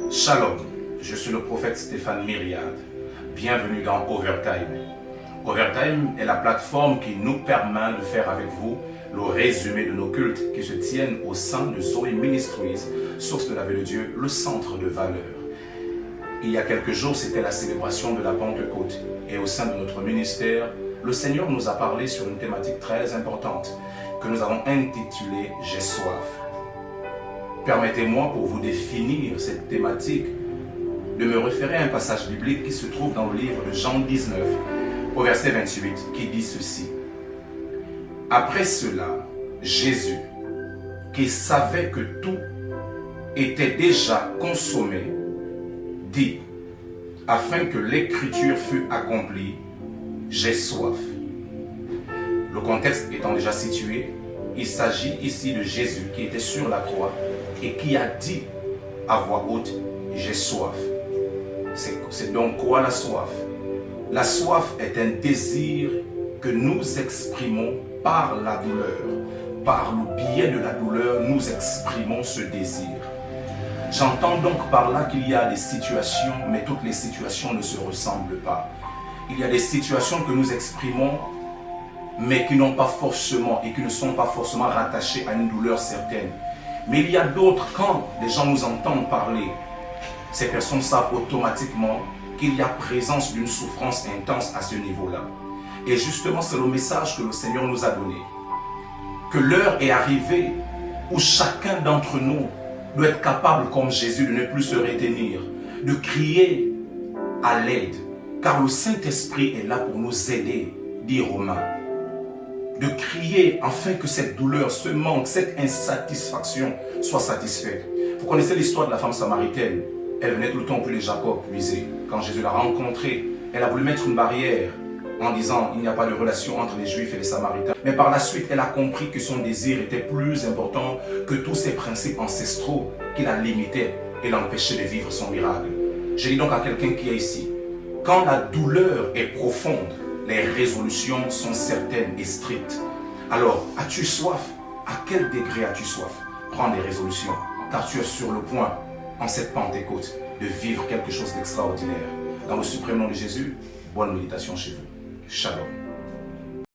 Shalom, je suis le prophète Stéphane Myriade. Bienvenue dans Overtime. Overtime est la plateforme qui nous permet de faire avec vous le résumé de nos cultes qui se tiennent au sein de Zoe Ministries, source de la vie de Dieu, le centre de valeur. Il y a quelques jours, c'était la célébration de la Pentecôte. Et au sein de notre ministère, le Seigneur nous a parlé sur une thématique très importante que nous avons intitulée « J'ai soif ». Permettez-moi, pour vous définir cette thématique, de me référer à un passage biblique qui se trouve dans le livre de Jean 19, au verset 28, qui dit ceci. Après cela, Jésus, qui savait que tout était déjà consommé, dit, afin que l'écriture fût accomplie, j'ai soif. Le contexte étant déjà situé, il s'agit ici de Jésus qui était sur la croix et qui a dit à voix haute, j'ai soif. C'est donc quoi la soif? La soif est un désir que nous exprimons par la douleur. Par le biais de la douleur, nous exprimons ce désir. J'entends donc par là qu'il y a des situations, mais toutes les situations ne se ressemblent pas. Il y a des situations que nous exprimons, mais qui n'ont pas forcément et qui ne sont pas forcément rattachées à une douleur certaine. Mais il y a d'autres, quand les gens nous entendent parler, ces personnes savent automatiquement qu'il y a présence d'une souffrance intense à ce niveau-là. Et justement, c'est le message que le Seigneur nous a donné. Que l'heure est arrivée où chacun d'entre nous doit être capable, comme Jésus, de ne plus se retenir, de crier à l'aide, car le Saint-Esprit est là pour nous aider, dit Romains. De crier afin que cette douleur, ce manque, cette insatisfaction soit satisfaite. Vous connaissez l'histoire de la femme samaritaine. Elle venait tout le temps puiser Jacob puiser. Quand Jésus l'a rencontrée, elle a voulu mettre une barrière en disant il n'y a pas de relation entre les Juifs et les Samaritains. Mais par la suite, elle a compris que son désir était plus important que tous ces principes ancestraux qui la limitaient et l'empêchaient de vivre son miracle. Je dis donc à quelqu'un qui est ici, quand la douleur est profonde, les résolutions sont certaines et strictes. Alors, as-tu soif? À quel degré as-tu soif? Prends des résolutions, car tu es sur le point, en cette Pentecôte, de vivre quelque chose d'extraordinaire. Dans le suprême nom de Jésus, bonne méditation chez vous. Shalom.